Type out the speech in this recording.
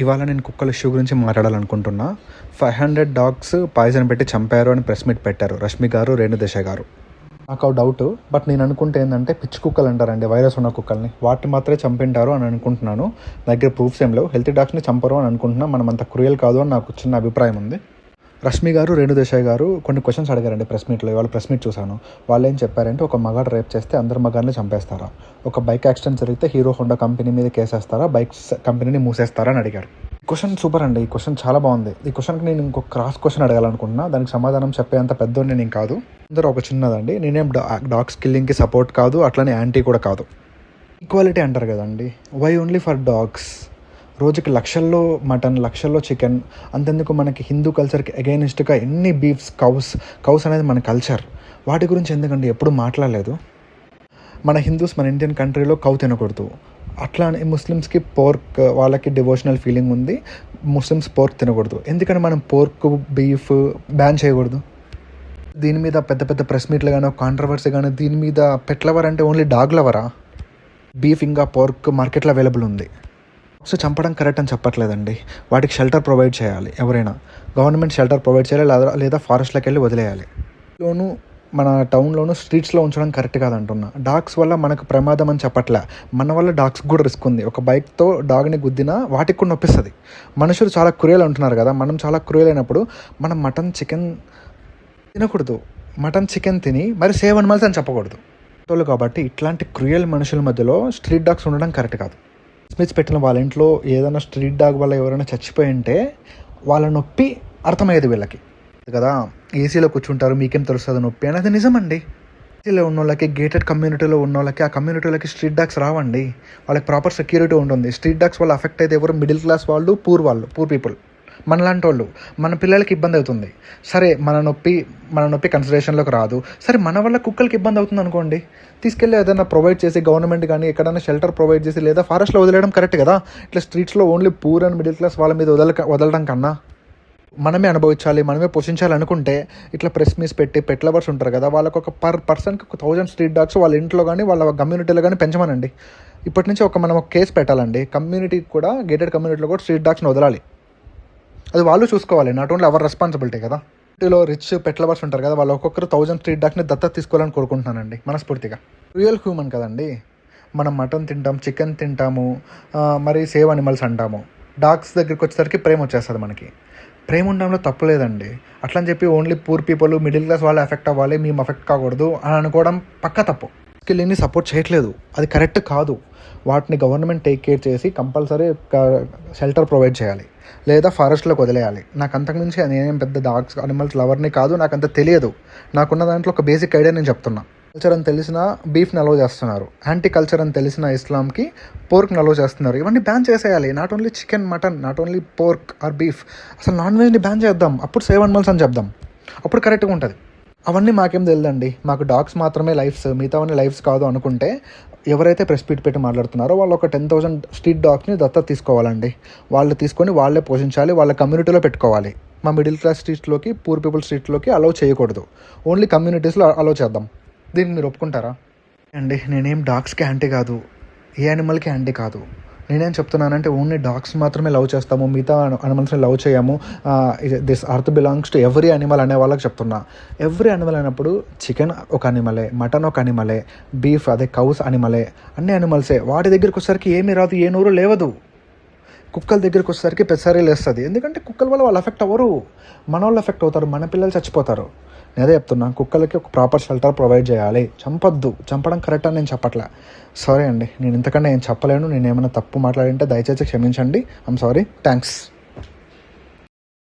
ఇవాళ నేను కుక్కల ఇష్యూ గురించి మాట్లాడాలనుకుంటున్నా. 500 డాగ్స్ పాయిజన్ పెట్టి చంపారు అని ప్రెస్ మీట్ పెట్టారు రష్మి గారు, రేణుదేశ గారు. నాకు ఆ డౌట్, బట్ నేను అనుకుంటే ఏంటంటే పిచ్చి కుక్కలు అంటారండి, వైరస్ ఉన్న కుక్కల్ని, వాటిని మాత్రమే చంపింటారు అని అనుకుంటున్నాను. దగ్గర ప్రూఫ్స్ ఏం లేవు. హెల్తీ డాగ్స్ని చంపరు అని అనుకుంటున్నా. మనం అంత క్రూయల్ కాదు అని నాకు చిన్న అభిప్రాయం ఉంది. రష్మి గారు, రేణుదేశాయ్ గారు కొన్ని క్వశ్చన్స్ అడిగారండి ప్రెస్ మీట్లో. ఇవాళ ప్రెస్ మీట్ చూశాను. వాళ్ళు ఏం చెప్పారంటే, ఒక మగాడు రేప్ చేస్తే అందరు మగాడిని చంపేస్తారా, ఒక బైక్ యాక్సిడెంట్ జరిగితే హీరో హోండా కంపెనీ మీద కేసేస్తారా, బైక్స్ కంపెనీని మూసేస్తారా అని అడిగారు. క్వశ్చన్ సూపర్ అండి. ఈ క్వశ్చన్ చాలా బాగుంది. ఈ క్వశ్చన్కి నేను ఇంకొక క్రాస్ క్వశ్చన్ అడగాలనుకుంటున్నా. దానికి సమాధానం చెప్పేంత పెద్దోడిని నేను కాదు. అందరూ ఒక చిన్నదండి. నేనేం డాగ్స్ కిల్లింగ్కి సపోర్ట్ కాదు, అట్లనే యాంటీ కూడా కాదు. ఈక్వాలిటీ అంటారు కదండి, వై ఓన్లీ ఫర్ డాగ్స్? రోజుకి లక్షల్లో మటన్, లక్షల్లో చికెన్, అంతెందుకు మనకి హిందూ కల్చర్కి అగైనిస్ట్గా ఎన్ని బీఫ్స్, కౌస్ అనేది మన కల్చర్. వాటి గురించి ఎందుకండి ఎప్పుడు మాట్లాడలేదు? మన హిందూస్, మన ఇండియన్ కంట్రీలో కౌ తినకూడదు. అట్లానే ముస్లిమ్స్కి పోర్క్, వాళ్ళకి డివోషనల్ ఫీలింగ్ ఉంది, ముస్లిమ్స్ పోర్క్ తినకూడదు. ఎందుకని మనం పోర్క్, బీఫ్ బ్యాన్ చేయకూడదు? దీని మీద పెద్ద పెద్ద ప్రెస్ మీట్లు కానీ, కాంట్రవర్సీ కానీ, దీని మీద పెట్ లవర్ అంటే ఓన్లీ డాగ్ లవరా? బీఫ్ ఇంకా పోర్క్ మార్కెట్లో అవైలబుల్ ఉంది. సో చంపడం కరెక్ట్ అని చెప్పట్లేదండి. వాటికి షెల్టర్ ప్రొవైడ్ చేయాలి. ఎవరైనా గవర్నమెంట్ షెల్టర్ ప్రొవైడ్ చేయాలి, లేదా ఫారెస్ట్లోకి వెళ్ళి వదిలేయాలి. మన టౌన్లోను స్ట్రీట్స్లో ఉంచడం కరెక్ట్ కాదంటున్నా. డాగ్స్ వల్ల మనకు ప్రమాదం అని చెప్పట్లే, మన వల్ల డాగ్స్ కూడా రిస్క్ ఉంది. ఒక బైక్తో డాగ్ని గుద్దినా వాటికి కూడా నొప్పిస్తుంది. మనుషులు చాలా క్రూయల్ అంటున్నారు కదా, మనం చాలా క్రూయల్ అయినప్పుడు మనం మటన్, చికెన్ తినకూడదు. మటన్, చికెన్ తిని మరి సేవ్ అనిమల్స్ అని చెప్పకూడదు కాబట్టి ఇట్లాంటి క్రూయల్ మనుషుల మధ్యలో స్ట్రీట్ డాగ్స్ ఉండడం కరెక్ట్ కాదు. స్మిచ్ పెట్టిన వాళ్ళ ఇంట్లో ఏదైనా స్ట్రీట్ డాగ్ వల్ల ఎవరైనా చచ్చిపోయి ఉంటే వాళ్ళ నొప్పి అర్థమయ్యేది వీళ్ళకి కదా. ఏసీలో కూర్చుంటారు, మీకేం తెలుస్తుంది నొప్పి అనేది నిజమండి. ఏసీలో ఉన్న వాళ్ళకి, గేటెడ్ కమ్యూనిటీలో ఉన్న వాళ్ళకి, ఆ కమ్యూనిటీలోకి స్ట్రీట్ డాగ్స్ రావండి. వాళ్ళకి ప్రాపర్ సెక్యూరిటీ ఉంటుంది. స్ట్రీట్ డాగ్స్ వల్ల అఫెక్ట్ అయితే ఎవరు? మిడిల్ క్లాస్ వాళ్ళు, పూర్ పీపుల్, మనలాంటి వాళ్ళు. మన పిల్లలకి ఇబ్బంది అవుతుంది. సరే, మన నొప్పి కన్సిడరేషన్లోకి రాదు. సరే, మన వల్ల కుక్కలకి ఇబ్బంది అవుతుంది అనుకోండి, తీసుకెళ్ళి ఏదైనా ప్రొవైడ్ చేసి, గవర్నమెంట్ కానీ ఎక్కడైనా షెల్టర్ ప్రొవైడ్ చేసి, లేదా ఫారెస్ట్లో వదిలేయడం కరెక్ట్ కదా. ఇట్లా స్ట్రీట్స్లో only poor and middle class వాళ్ళ మీద వదలడం కన్నా మనమే అనుభవించాలి, మనమే పోషించాలి అనుకుంటే ఇట్లా ప్రెస్ మీట్స్ పెట్టి పెట్ లవర్స్ ఉంటారు కదా, వాళ్ళకు ఒక పర్సన్కి 1000 స్ట్రీట్ డాగ్స్ వాళ్ళ ఇంట్లో కానీ వాళ్ళ కమ్యూనిటీలో కానీ పెంచమనండి. ఇప్పటి నుంచి మనం ఒక కేసు పెట్టాలండి. కమ్యూనిటీకి కూడా, గేటెడ్ కమ్యూనిటీలో కూడా స్ట్రీట్ డాగ్స్ని వదలాలి. అది వాళ్ళు చూసుకోవాలి, నాట్ ఓన్లీ అవర్ రెస్పాన్సిబిలిటీ కదా. ఇంటిలో రిచ్ పెట్ లవర్స్ ఉంటారు కదా, వాళ్ళు ఒక్కొక్కరు 1000 స్ట్రీట్ డాగ్స్ని దత్తత తీసుకోవాలని కోరుకుంటున్నానండి మనస్ఫూర్తిగా. రియల్ హ్యూమన్ కదండి. మనం మటన్ తింటాం, చికెన్ తింటాము, మరి సేవ్ అనిమల్స్ అంటాము. డాగ్స్ దగ్గరికి వచ్చేసరికి ప్రేమ వచ్చేస్తుంది మనకి. ప్రేమ ఉండడంలో తప్పు లేదండి. అట్లని చెప్పి only poor people, middle class వాళ్ళు ఎఫెక్ట్ అవ్వాలి, మేము ఎఫెక్ట్ కాకూడదు అని అనుకోవడం పక్కా తప్పు. స్కిల్ని సపోర్ట్ చేయట్లేదు, అది కరెక్ట్ కాదు. వాటిని గవర్నమెంట్ టేక్ కేర్ చేసి కంపల్సరీ షెల్టర్ ప్రొవైడ్ చేయాలి, లేదా ఫారెస్ట్లోకి వదిలేయాలి. నాకు అంతకుమించి నేనేం పెద్ద డాగ్స్, అనిమల్స్ లవర్ని కాదు, నాకు అంత తెలియదు. నాకున్న దాంట్లో ఒక బేసిక్ ఐడియా నేను చెప్తున్నా. కల్చర్ అని తెలిసిన బీఫ్ని అలౌ చేస్తున్నారు, యాంటీ కల్చర్ అని తెలిసిన ఇస్లాంకి పోర్క్ని అలౌ చేస్తున్నారు. ఇవన్నీ బ్యాన్ చేసేయాలి. Not only chicken, mutton, not only pork or beef, అసలు నాన్ వెజ్ని బ్యాన్ చేద్దాం. అప్పుడు సేవ్ అనిమల్స్ అని చెప్దాం, అప్పుడు కరెక్ట్గా ఉంటుంది. అవన్నీ మాకేం తెలియదండి. మాకు డాగ్స్ మాత్రమే లైఫ్స్, మిగతావన్నీ లైఫ్స్ కాదు అనుకుంటే ఎవరైతే ప్రెస్ మీట్ పెట్టి మాట్లాడుతున్నారో వాళ్ళు ఒక 10,000 స్ట్రీట్ డాగ్స్ని దత్తత తీసుకోవాలండి. వాళ్ళు తీసుకొని వాళ్ళే పోషించాలి, వాళ్ళ కమ్యూనిటీలో పెట్టుకోవాలి. మా మిడిల్ క్లాస్ స్ట్రీట్లోకి, పూర్ పీపుల్ స్ట్రీట్లోకి అలౌ చేయకూడదు. ఓన్లీ కమ్యూనిటీస్లో అలౌ చేద్దాం. దీన్ని మీరు ఒప్పుకుంటారా అండి? నేనేం డాగ్స్కి యాంటీ కాదు, ఏ యానిమల్కి యాంటీ కాదు. నేనేం చెప్తున్నానంటే ఓన్లీ డాగ్స్ మాత్రమే లవ్ చేస్తాము, మిగతా అనిమల్స్ని లవ్ చేయము. This earth belongs to every animal అనే వాళ్ళకి చెప్తున్నా. ఎవ్రీ అనిమల్ అయినప్పుడు చికెన్ ఒక అనిమలే, మటన్ ఒక అనిమలే, బీఫ్ అదే కౌస్ అనిమలే, అన్ని అనిమల్సే. వాటి దగ్గరికి వచ్చేసరికి ఏమీ రాదు, ఏ నోరు లేవదు. కుక్కల దగ్గరికి వచ్చేసరికి పెద్దసారి లేస్తుంది. ఎందుకంటే కుక్కల వల్ల వాళ్ళు ఎఫెక్ట్ అవ్వరు, మన వాళ్ళు ఎఫెక్ట్ అవుతారు, మన పిల్లలు చచ్చిపోతారు. నేను అదే చెప్తున్నా, కుక్కలకి ఒక ప్రాపర్ షెల్టర్ ప్రొవైడ్ చేయాలి. చంపొద్దు, చంపడం కరెక్ట్ అని నేను చెప్పట్లే. సారీ అండి, నేను ఇంతకన్నా ఏం చెప్పలేను. నేను ఏమైనా తప్పు మాట్లాడింటే దయచేసి క్షమించండి. I'm sorry. థ్యాంక్స్.